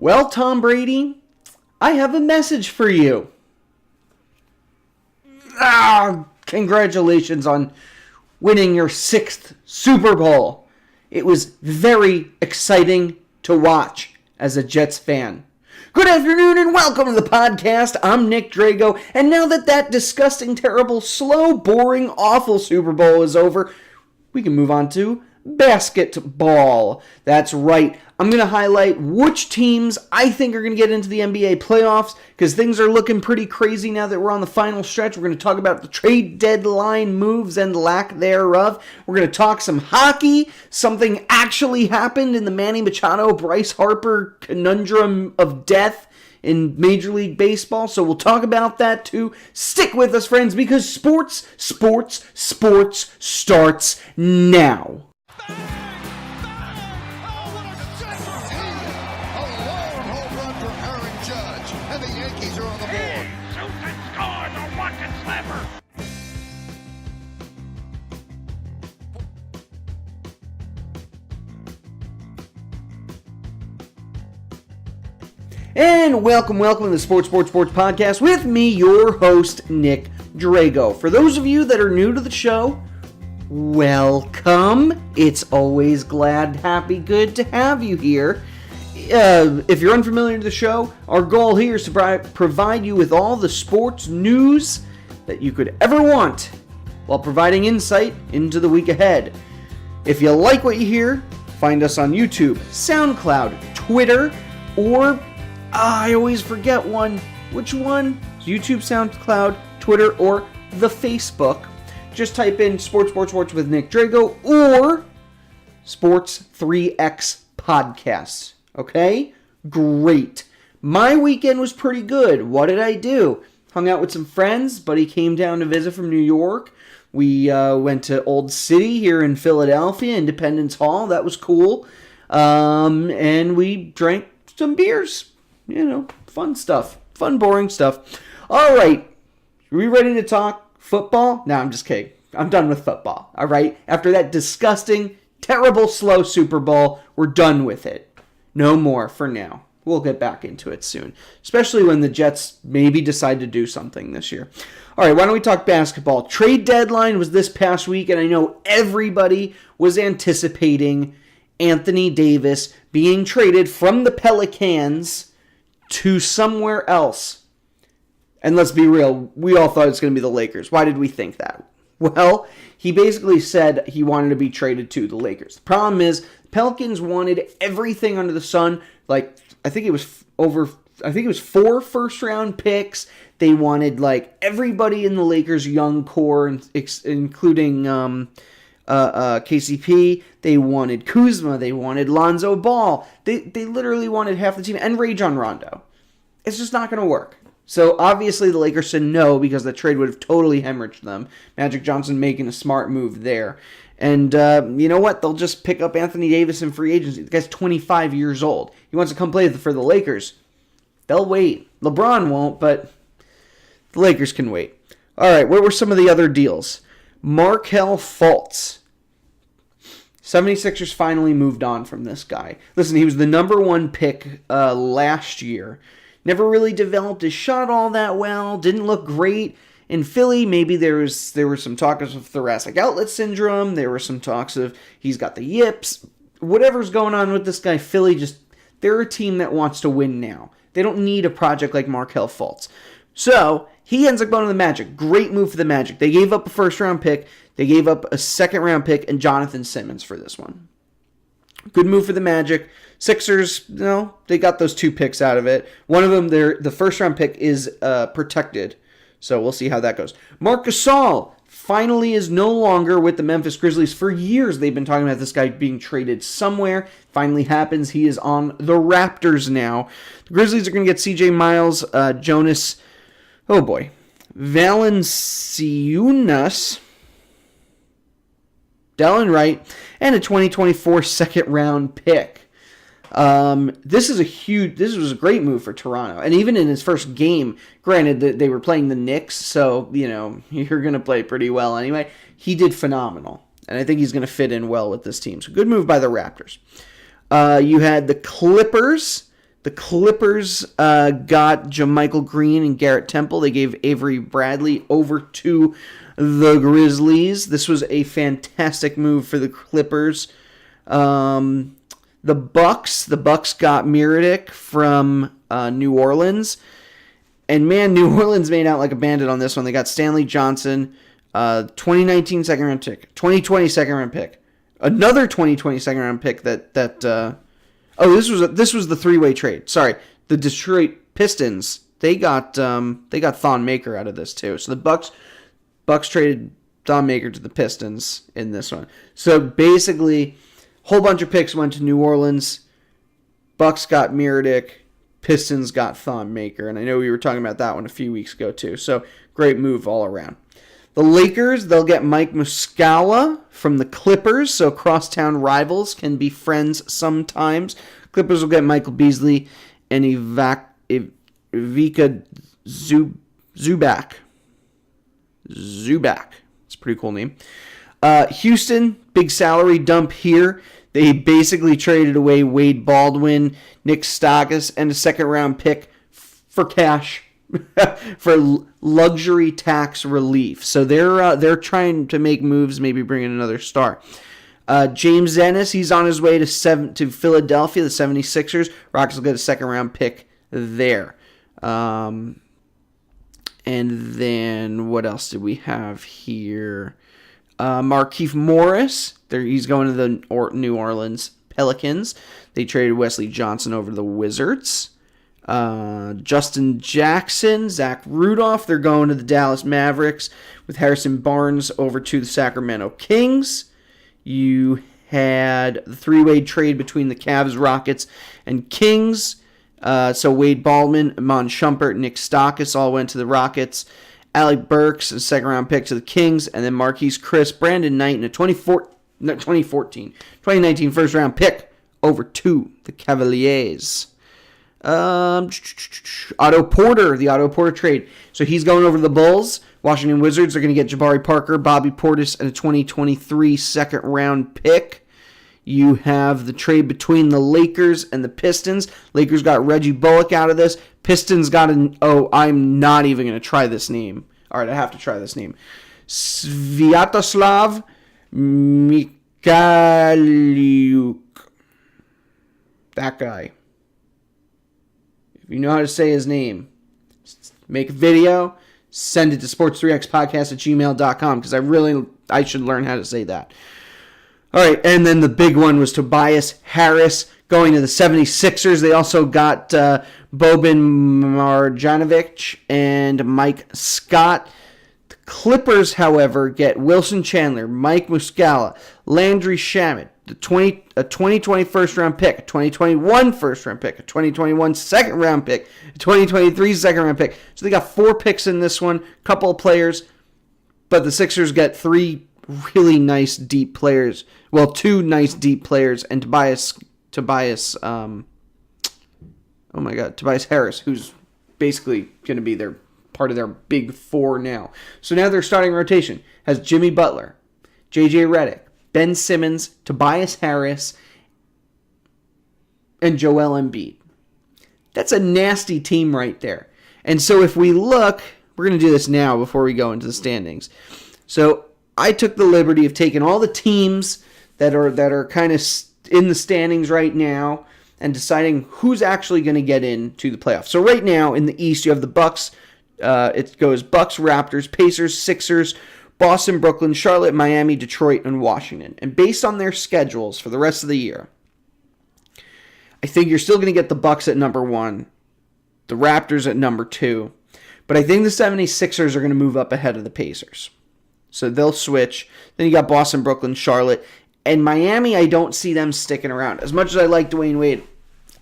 Well, Tom Brady, I have a message for you. Congratulations on winning your 6th Super Bowl. It was very exciting to watch as a Jets fan. Good afternoon and welcome to the podcast. I'm Nick Drago, and now that disgusting, terrible, slow, boring, awful Super Bowl is over, we can move on to basketball. That's right. I'm going to highlight which teams I think are going to get into the NBA playoffs because things are looking pretty crazy now that we're on the final stretch. We're going to talk about the trade deadline moves and lack thereof. We're going to talk some hockey. Something actually happened in the Manny Machado, Bryce Harper conundrum of death in Major League Baseball, so we'll talk about that too. Stick with us, friends, because sports starts now. And welcome to the Sports Podcast with me, your host, Nick Drago. For those of you that are new to the show, welcome. It's always happy, good to have you here. If you're unfamiliar with the show, our goal here is to provide you with all the sports news that you could ever want while providing insight into the week ahead. If you like what you hear, find us on YouTube, SoundCloud, Twitter, or I always forget one. Which one? YouTube, SoundCloud, Twitter, or the Facebook. Just type in Sports with Nick Drago or Sports 3X Podcasts. Okay? Great. My weekend was pretty good. What did I do? Hung out with some friends. Buddy came down to visit from New York. We went to Old City here in Philadelphia, Independence Hall. That was cool. And we drank some beers. You know, fun stuff. Fun, boring stuff. All right. Are we ready to talk football? No, I'm just kidding. I'm done with football. All right. After that disgusting, terrible, slow Super Bowl, we're done with it. No more for now. We'll get back into it soon. Especially when the Jets maybe decide to do something this year. All right. Why don't we talk basketball? Trade deadline was this past week, and I know everybody was anticipating Anthony Davis being traded from the Pelicans to somewhere else. And let's be real, we all thought it was going to be the Lakers. Why did we think that? Well, he basically said he wanted to be traded to the Lakers. The problem is, the Pelicans wanted everything under the sun. Like, I think it was 4 first-round picks. They wanted, like, everybody in the Lakers' young core, including KCP. They wanted Kuzma. They wanted Lonzo Ball. They literally wanted half the team. And Rajon Rondo. It's just not going to work. So, obviously, the Lakers said no because the trade would have totally hemorrhaged them. Magic Johnson making a smart move there. And you know what? They'll just pick up Anthony Davis in free agency. The guy's 25 years old. He wants to come play for the Lakers. They'll wait. LeBron won't, but the Lakers can wait. All right, what were some of the other deals? Markelle Fultz. 76ers finally moved on from this guy. Listen, he was the number 1 pick last year. Never really developed his shot all that well. Didn't look great. In Philly, maybe there were some talks of thoracic outlet syndrome. There were some talks of he's got the yips. Whatever's going on with this guy, Philly they're a team that wants to win now. They don't need a project like Markelle Fultz. So, he ends up going to the Magic. Great move for the Magic. They gave up a first-round pick. They gave up a second-round pick and Jonathan Simmons for this one. Good move for the Magic. Sixers, they got those 2 picks out of it. One of them, the first-round pick is protected. So we'll see how that goes. Marc Gasol finally is no longer with the Memphis Grizzlies. For years, they've been talking about this guy being traded somewhere. Finally happens. He is on the Raptors now. The Grizzlies are going to get C.J. Miles, Jonas, Valanciunas, Delon Wright, and a 2024 second-round pick. This was a great move for Toronto. And even in his first game, granted that they were playing the Knicks, so, you're going to play pretty well anyway. He did phenomenal. And I think he's going to fit in well with this team. So good move by the Raptors. You had the Clippers. The Clippers got JaMychal Green and Garrett Temple. They gave Avery Bradley over to the Grizzlies. This was a fantastic move for the Clippers. The Bucks got Mirotic from New Orleans. And man, New Orleans made out like a bandit on this one. They got Stanley Johnson, 2019 second round pick, 2020 second round pick, another 2020 second round pick this was the three-way trade. Sorry, the Detroit Pistons, they got Thon Maker out of this too. So the Bucks traded Thon Maker to the Pistons in this one. So basically, whole bunch of picks went to New Orleans. Bucks got Mirotic, Pistons got Thon Maker, and I know we were talking about that one a few weeks ago too. So great move all around. The Lakers, they'll get Mike Muscala from the Clippers, so crosstown rivals can be friends sometimes. Clippers will get Michael Beasley and Ivica Zubac. It's a pretty cool name. Houston, big salary dump here. They basically traded away Wade Baldwin, Nick Stauskas, and a second-round pick for cash. For luxury tax relief. So they're trying to make moves, maybe bring in another star. James Ennis, he's on his way to Philadelphia, the 76ers. Rockets will get a second-round pick there. And then what else did we have here? Markieff Morris, he's going to the New Orleans Pelicans. They traded Wesley Johnson over to the Wizards. Justin Jackson, Zach Rudolph, they're going to the Dallas Mavericks with Harrison Barnes over to the Sacramento Kings. You had the three-way trade between the Cavs, Rockets, and Kings. So Wade Baldwin, Iman Shumpert, Nick Stauskas all went to the Rockets. Alec Burks, a second-round pick to the Kings, and then Marquise Chris, Brandon Knight, and a 2019 first-round pick over to the Cavaliers. Otto Porter, the Otto Porter trade. So he's going over to the Bulls. Washington Wizards are going to get Jabari Parker, Bobby Portis, and a 2023 second-round pick. You have the trade between the Lakers and the Pistons. Lakers got Reggie Bullock out of this. Pistons got I'm not even going to try this name. All right, I have to try this name. Sviatoslav Mikhailiuk. That guy. If you know how to say his name, make a video, send it to sports3xpodcast@gmail.com because I should learn how to say that. All right, and then the big one was Tobias Harris going to the 76ers. They also got Boban Marjanovic and Mike Scott. The Clippers, however, get Wilson Chandler, Mike Muscala, Landry Shamet, a 2020 first-round pick, a 2021 first-round pick, a 2021 second-round pick, a 2023 second-round pick. So they got 4 picks in this one, couple of players, but the Sixers get 3 really nice deep players. Well, 2 nice deep players, and Tobias Harris, who's basically going to be part of their big 4 now. So now their starting rotation has Jimmy Butler, J.J. Redick, Ben Simmons, Tobias Harris, and Joel Embiid. That's a nasty team right there. And so if we look, we're going to do this now before we go into the standings. So I took the liberty of taking all the teams that are kind of in the standings right now and deciding who's actually going to get into the playoffs. So right now in the East, you have the Bucks. It goes Bucks, Raptors, Pacers, Sixers, Boston, Brooklyn, Charlotte, Miami, Detroit, and Washington. And based on their schedules for the rest of the year, I think you're still going to get the Bucks at number 1, the Raptors at number 2, but I think the 76ers are going to move up ahead of the Pacers. So they'll switch. Then you got Boston, Brooklyn, Charlotte, and Miami. I don't see them sticking around. As much as I like Dwayne Wade,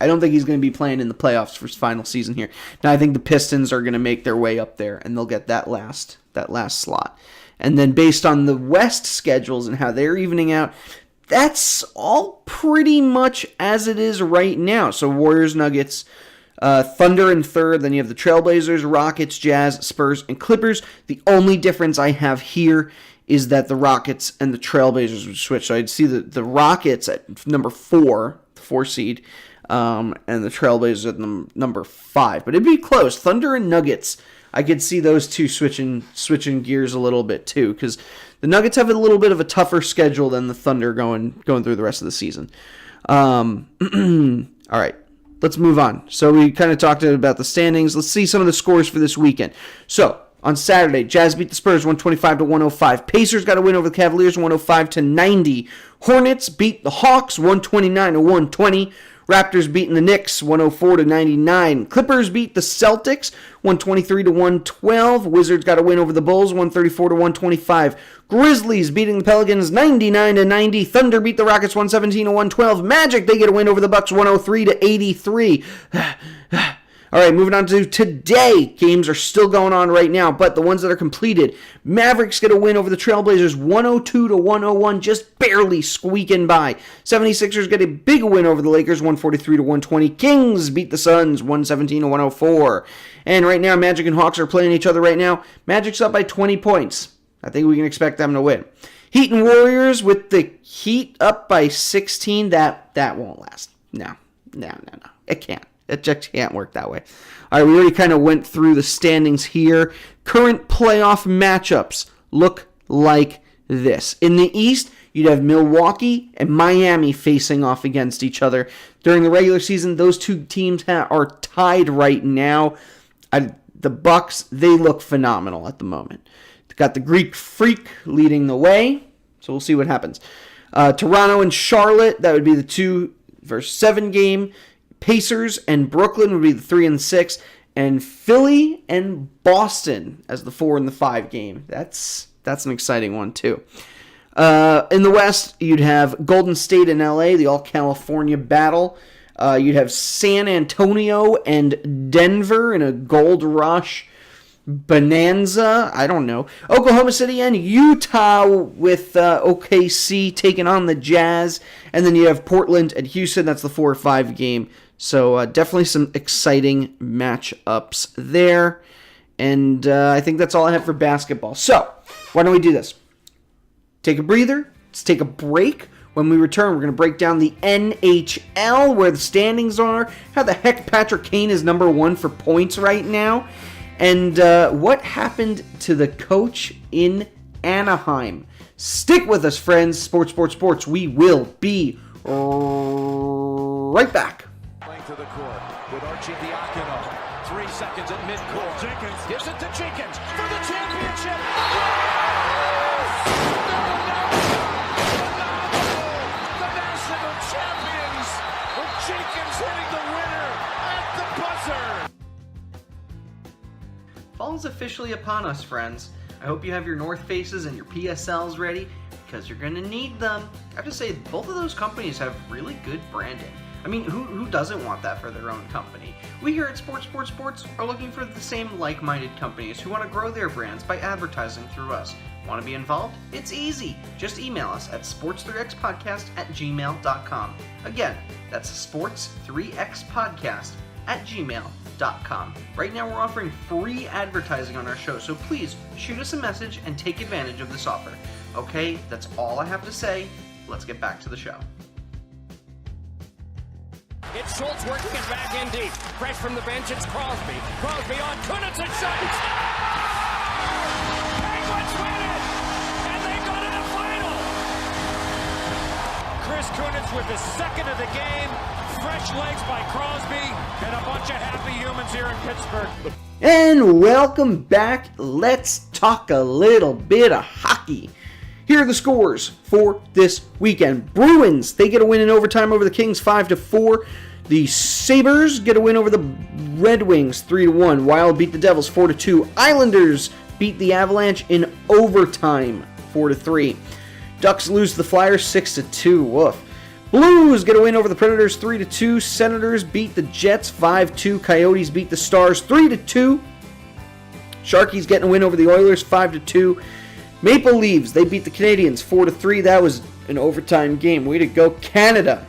I don't think he's going to be playing in the playoffs for his final season here. Now I think the Pistons are going to make their way up there, and they'll get that last slot. And then based on the West schedules and how they're evening out, that's all pretty much as it is right now. So Warriors, Nuggets, Thunder in third. Then you have the Trailblazers, Rockets, Jazz, Spurs, and Clippers. The only difference I have here is that the Rockets and the Trailblazers would switch. So I'd see the Rockets at number 4, the 4 seed, and the Trailblazers at number 5. But it'd be close. Thunder and Nuggets, I could see those two switching gears a little bit too, because the Nuggets have a little bit of a tougher schedule than the Thunder going through the rest of the season. All right, let's move on. So we kind of talked about the standings. Let's see some of the scores for this weekend. So on Saturday, Jazz beat the Spurs 125-105. Pacers got a win over the Cavaliers 105-90. Hornets beat the Hawks 129-120. Raptors beating the Knicks 104-99. Clippers beat the Celtics 123-112. Wizards got a win over the Bulls 134-125. Grizzlies beating the Pelicans 99-90. Thunder beat the Rockets 117-112. Magic, they get a win over the Bucks 103-83. All right, moving on to today. Games are still going on right now, but the ones that are completed. Mavericks get a win over the Trailblazers 102-101, just barely squeaking by. 76ers get a big win over the Lakers 143-120. Kings beat the Suns 117-104. And right now, Magic and Hawks are playing each other right now. Magic's up by 20 points. I think we can expect them to win. Heat and Warriors with the Heat up by 16. That won't last. No. It can't. It just can't work that way. All right, we already kind of went through the standings here. Current playoff matchups look like this. In the East, you'd have Milwaukee and Miami facing off against each other. During the regular season, those two teams are tied right now. The Bucks, they look phenomenal at the moment. Got the Greek Freak leading the way, so we'll see what happens. Toronto and Charlotte, that would be the 2-7 game. Pacers and Brooklyn would be the 3 and 6, and Philly and Boston as the 4 and 5 game. That's an exciting one too. In the West, you'd have Golden State and LA, the all-California battle. You'd have San Antonio and Denver in a gold rush bonanza. I don't know. Oklahoma City and Utah with OKC taking on the Jazz. And then you have Portland and Houston. That's the 4-5 game. So definitely some exciting matchups there. And I think that's all I have for basketball. So why don't we do this? Take a breather. Let's take a break. When we return, we're going to break down the NHL, where the standings are, how the heck Patrick Kane is number 1 for points right now, and what happened to the coach in Anaheim. Stick with us, friends. Sports, sports, sports. We will be right back. To the court with Archie Diacono. 3 seconds at midcourt. Jenkins gives it to Jenkins for the championship. The national champions with Jenkins hitting the winner at the buzzer. Fall's officially upon us, friends. I hope you have your North Faces and your PSLs ready, because you're going to need them. I have to say, both of those companies have really good branding. I mean, who doesn't want that for their own company? We here at Sports are looking for the same like-minded companies who want to grow their brands by advertising through us. Want to be involved? It's easy. Just email us at sports3xpodcast@gmail.com. Again, that's sports3xpodcast@gmail.com. Right now we're offering free advertising on our show, so please shoot us a message and take advantage of this offer. Okay, that's all I have to say. Let's get back to the show. It's Schultz working it back in deep. Fresh from the bench, it's Crosby. Crosby on Kunitz and shoots. Penguins win it! And they go to the final! Chris Kunitz with the second of the game. Fresh legs by Crosby. And a bunch of happy humans here in Pittsburgh. And welcome back. Let's talk a little bit of hockey. Here are the scores for this weekend. Bruins, they get a win in overtime over the Kings 5-4. The Sabres get a win over the Red Wings 3-1. Wild beat the Devils 4-2. Islanders beat the Avalanche in overtime 4-3. Ducks lose to the Flyers 6-2. Woof. Blues get a win over the Predators 3-2. Senators beat the Jets 5-2. Coyotes beat the Stars 3-2. Sharkies getting a win over the Oilers 5-2. Maple Leafs, they beat the Canadiens 4-3. That was an overtime game. Way to go, Canada.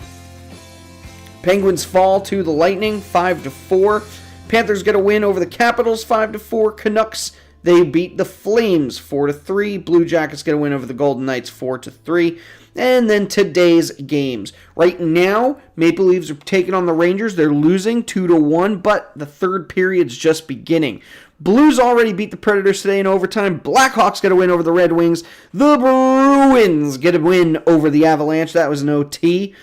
Penguins fall to the Lightning 5-4. Panthers get a win over the Capitals 5-4. Canucks they beat the Flames 4-3. Blue Jackets get a win over the Golden Knights 4-3. And then today's games. Right now, Maple Leafs are taking on the Rangers. They're losing 2-1, but the third period's just beginning. Blues already beat the Predators today in overtime. Blackhawks get a win over the Red Wings. The Bruins get a win over the Avalanche. That was an OT.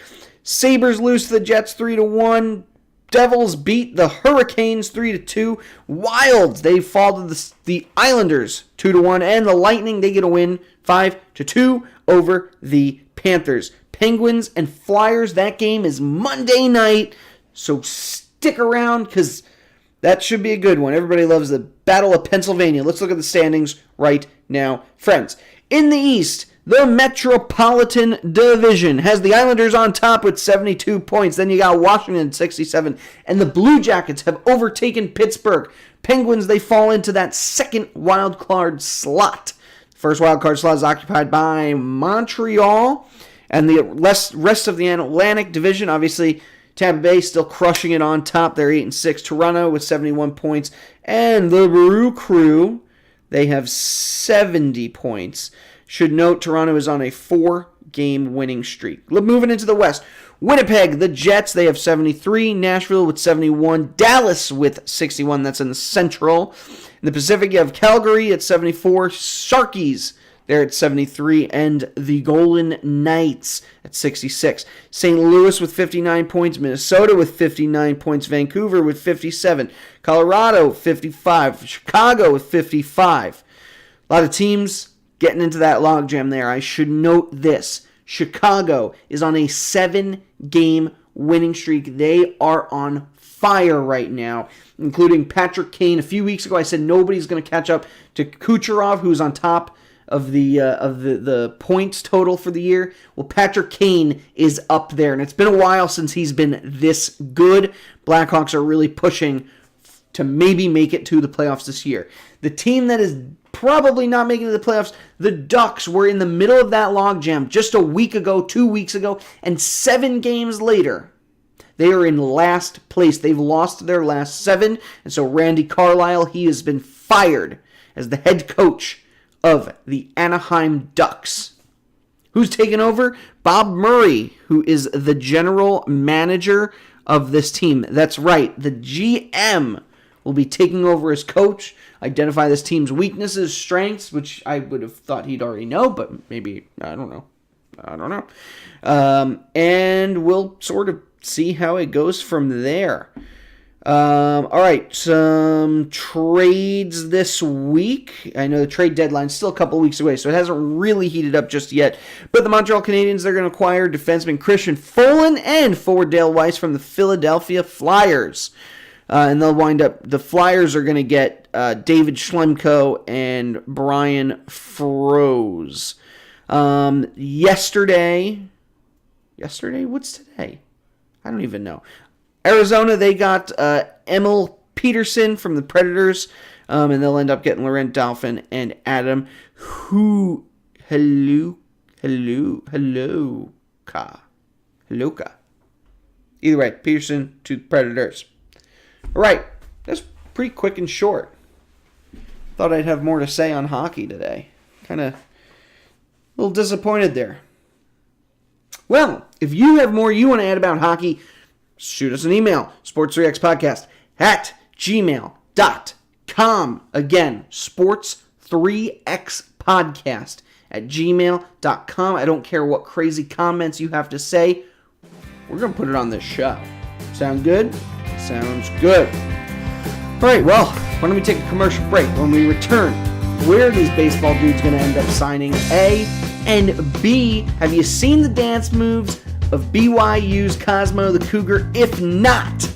Sabres lose to the Jets 3-1. Devils beat the Hurricanes 3-2. Wilds, they fall to the Islanders 2-1. And the Lightning, they get a win 5-2 over the Panthers. Penguins and Flyers, that game is Monday night. So stick around because that should be a good one. Everybody loves the Battle of Pennsylvania. Let's look at the standings right now. Friends, in the East, the Metropolitan Division has the Islanders on top with 72 points. Then you got Washington 67. And the Blue Jackets have overtaken Pittsburgh. Penguins, they fall into that second wild card slot. First wild card slot is occupied by Montreal. And the rest of the Atlantic Division, obviously, Tampa Bay still crushing it on top. They're 8-6. Toronto with 71 points. And the Brew Crew, they have 70 points. Should note Toronto is on a 4-game winning streak. Moving into the West. Winnipeg, the Jets, they have 73. Nashville with 71. Dallas with 61. That's in the Central. In the Pacific, you have Calgary at 74. Sharkies, they're at 73. And the Golden Knights at 66. St. Louis with 59 points. Minnesota with 59 points. Vancouver with 57. Colorado 55. Chicago with 55. A lot of teams getting into that logjam there. I should note this. Chicago is on a 7-game winning streak. They are on fire right now, including Patrick Kane. A few weeks ago, I said nobody's going to catch up to Kucherov, who's on top of the points total for the year. Well, Patrick Kane is up there, and it's been a while since he's been this good. Blackhawks are really pushing to maybe make it to the playoffs this year. The team that is probably not making it to the playoffs, the Ducks, were in the middle of that logjam just a week ago, 2 weeks ago, and 7 games later, they are in last place. They've lost their last 7, and so Randy Carlyle, he has been fired as the head coach of the Anaheim Ducks. Who's taken over? Bob Murray, who is the general manager of this team. That's right, the GM will be taking over as coach, identify this team's weaknesses, strengths, which I would have thought he'd already know, but maybe, I don't know. And we'll sort of see how it goes from there. All right, some trades this week. I know the trade deadline's still a couple weeks away, so it hasn't really heated up just yet. But the Montreal Canadiens, they're going to acquire defenseman Christian Folin and forward Dale Weiss from the Philadelphia Flyers. And they'll wind up, the Flyers are going to get David Schlemko and Brian Froese. Yesterday, what's today? I don't even know. Arizona, they got Emil Peterson from the Predators, and they'll end up getting Laurent Dauphin and Adam Hluka. Either way, Peterson to Predators. All right, that's pretty quick and short. Thought I'd have more to say on hockey today. Kind of a little disappointed there. Well, if you have more you want to add about hockey, shoot us an email, sports3xpodcast@gmail.com. Again, sports3xpodcast@gmail.com. I don't care what crazy comments you have to say. We're going to put it on this show. Sound good? Sounds good. All right, well, why don't we take a commercial break? When we return, where are these baseball dudes going to end up signing? A, and B, have you seen the dance moves of BYU's Cosmo the Cougar? If not,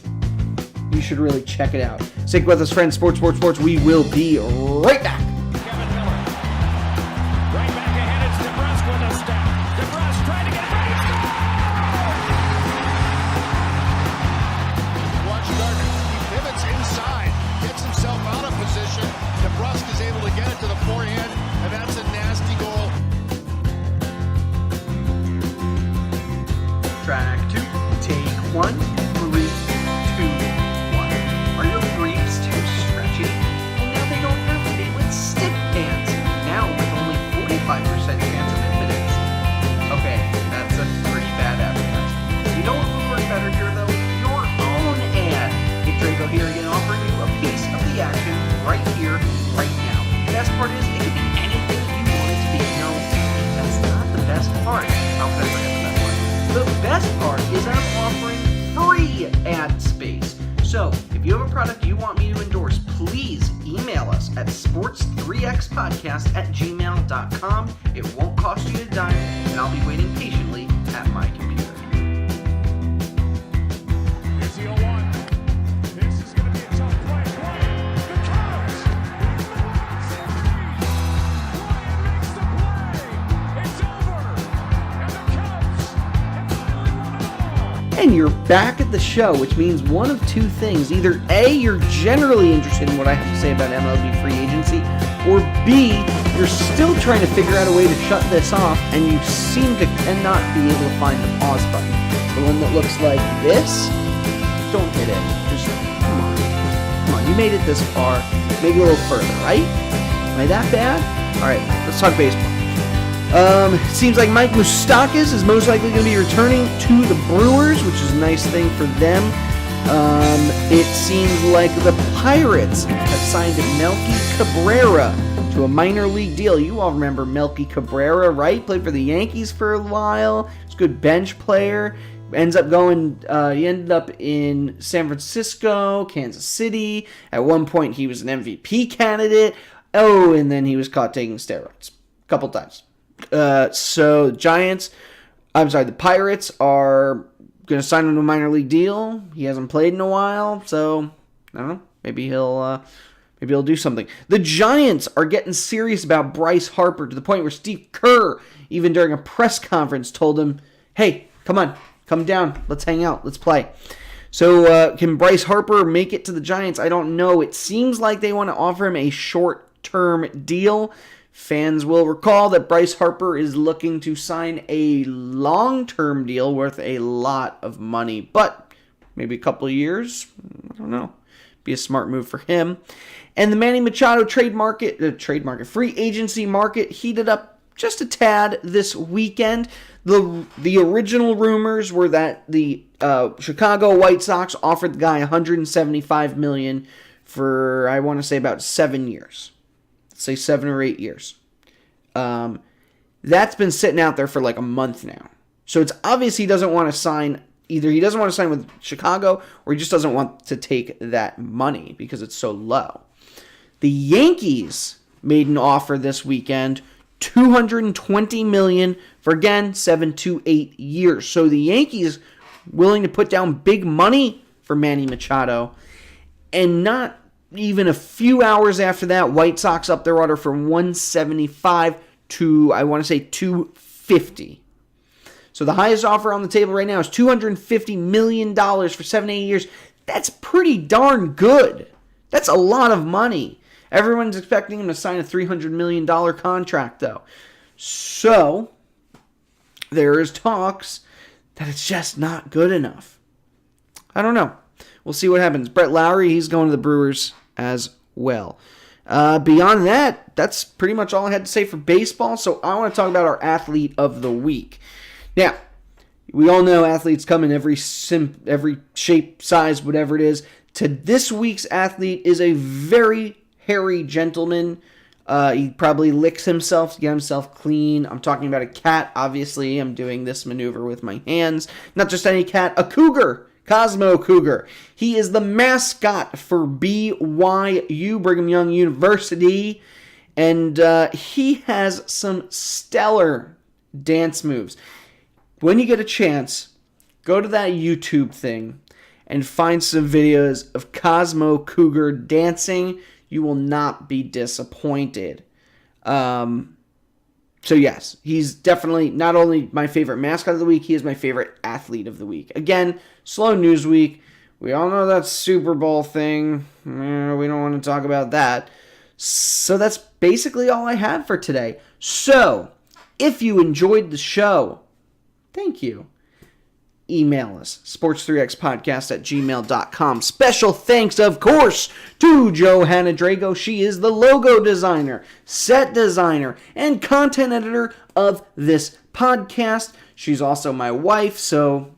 you should really check it out. Stick with us, friends. Sports. We will be right back. Kevin Miller. Right back ahead, it's DeBrusk with a step. DeBrusk trying to get it right. Watch Gardner. He pivots inside, gets himself out of position. DeBrusk is able to get it to the forehand, and that's a nasty goal. Track 2, take 1, 3, 2, 1. Are your briefs too stretchy? Well, now they don't have to be with Drago here again, offering you a piece of the action right here, right now. The best part is, it can be anything you want it to be. No, that's not the best part. How could I forget the best part? The best part is that I'm offering free ad space. So, if you have a product you want me to endorse, please email us at sports3xpodcast@gmail.com. It won't cost you a dime, and I'll be waiting patiently at my computer. Here's the 0-1. This is going to be a tough play. Bryant, the Cubs. Bryant makes the play. It's over. And the Cubs have finally won it all. And you're back at the show, which means one of two things. Either A, you're generally interested in what I have to say about MLB free agency, or B, you're still trying to figure out a way to shut this off, and you seem to cannot be able to find the pause button. The one that looks like this? Don't hit it. Just, come on. Come on, you made it this far. Maybe a little further, right? Am I that bad? Alright, let's talk baseball. Seems like Mike Moustakas is most likely going to be returning to the Brewers, which is a nice thing for them. It seems like the Pirates have signed Melky Cabrera to a minor league deal. You all remember Melky Cabrera, right? Played for the Yankees for a while. He's a good bench player. He ended up in San Francisco, Kansas City. At one point, he was an MVP candidate. Oh, and then he was caught taking steroids a couple times. So the Pirates are going to sign him to a minor league deal. He hasn't played in a while, so I don't know. Maybe he'll do something. The Giants are getting serious about Bryce Harper to the point where Steve Kerr, even during a press conference, told him, "Hey, come on, come down. Let's hang out. Let's play." So can Bryce Harper make it to the Giants? I don't know. It seems like they want to offer him a short-term deal. Fans will recall that Bryce Harper is looking to sign a long-term deal worth a lot of money, but maybe a couple of years. I don't know. Be a smart move for him. And the Manny Machado free agency market heated up just a tad this weekend. The original rumors were that the Chicago White Sox offered the guy $175 million for, I want to say, about 7 years. Say 7 or 8 years. That's been sitting out there for like a month now. So it's obvious he doesn't want to sign. Either he doesn't want to sign with Chicago, or he just doesn't want to take that money because it's so low. The Yankees made an offer this weekend, $220 million for, again, 7 to 8 years. So the Yankees willing to put down big money for Manny Machado, and not even a few hours after that, White Sox up their order from $175 to, I want to say, $250. So the highest offer on the table right now is $250 million for 7 to 8 years. That's pretty darn good. That's a lot of money. Everyone's expecting him to sign a $300 million contract, though. So there is talks that it's just not good enough. I don't know. We'll see what happens. Brett Lowry, he's going to the Brewers as well. Beyond that, that's pretty much all I had to say for baseball. So I want to talk about our athlete of the week. Now, we all know athletes come in every shape, size, whatever it is. To this week's athlete is a very hairy gentleman. He probably licks himself to get himself clean. I'm talking about a cat. Obviously, I'm doing this maneuver with my hands. Not just any cat, a cougar. Cosmo Cougar. He is the mascot for BYU, Brigham Young University, and he has some stellar dance moves. When you get a chance, go to that YouTube thing and find some videos of Cosmo Cougar dancing. You will not be disappointed. So yes, he's definitely not only my favorite mascot of the week, he is my favorite athlete of the week. Again, slow news week. We all know that Super Bowl thing. We don't want to talk about that. So that's basically all I had for today. So, if you enjoyed the show, thank you. Email us, sports3xpodcast@gmail.com. Special thanks, of course, to Johanna Drago. She is the logo designer, set designer, and content editor of this podcast. She's also my wife, so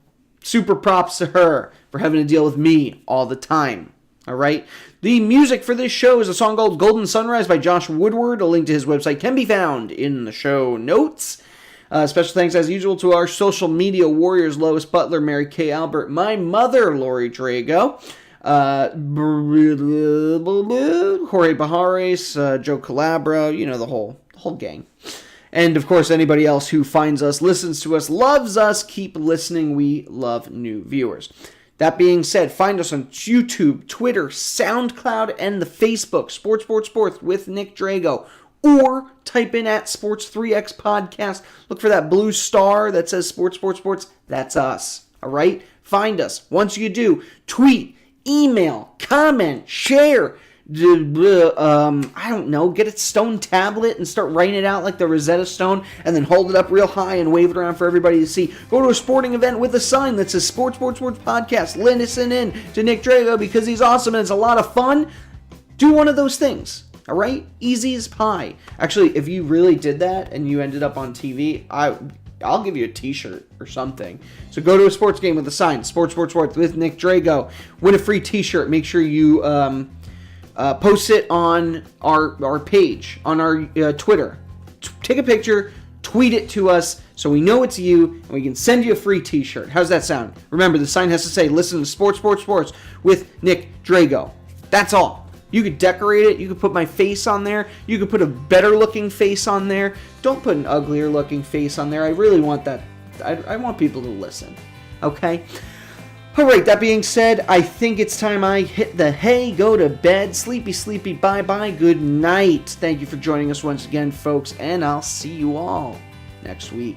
super props to her for having to deal with me all the time. All right. The music for this show is a song called Golden Sunrise by Josh Woodward. A link to his website can be found in the show notes. Special thanks, as usual, to our social media warriors, Lois Butler, Mary Kay Albert, my mother, Lori Drago, Jorge Bajares, Joe Calabro, you know, the whole gang. And, of course, anybody else who finds us, listens to us, loves us, keep listening. We love new viewers. That being said, find us on YouTube, Twitter, SoundCloud, and the Facebook, Sports with Nick Drago. Or type in at Sports3X Podcast. Look for that blue star that says Sports. That's us. All right? Find us. Once you do, tweet, email, comment, share. I don't know, get a stone tablet and start writing it out like the Rosetta Stone and then hold it up real high and wave it around for everybody to see. Go to a sporting event with a sign that says Sports Podcast. Listen in to Nick Drago because he's awesome and it's a lot of fun. Do one of those things, all right? Easy as pie. Actually, if you really did that and you ended up on TV, I'll give you a t-shirt or something. So go to a sports game with a sign, Sports with Nick Drago. Win a free t-shirt. Make sure you post it on our page, on our Twitter. Take a picture, tweet it to us so we know it's you, and we can send you a free t-shirt. How's that sound? Remember, the sign has to say, listen to Sports with Nick Drago. That's all. You could decorate it. You could put my face on there. You could put a better looking face on there. Don't put an uglier looking face on there. I really want that. I want people to listen. Okay? Alright, that being said, I think it's time I hit the hay, go to bed, sleepy, bye-bye, good night. Thank you for joining us once again, folks, and I'll see you all next week.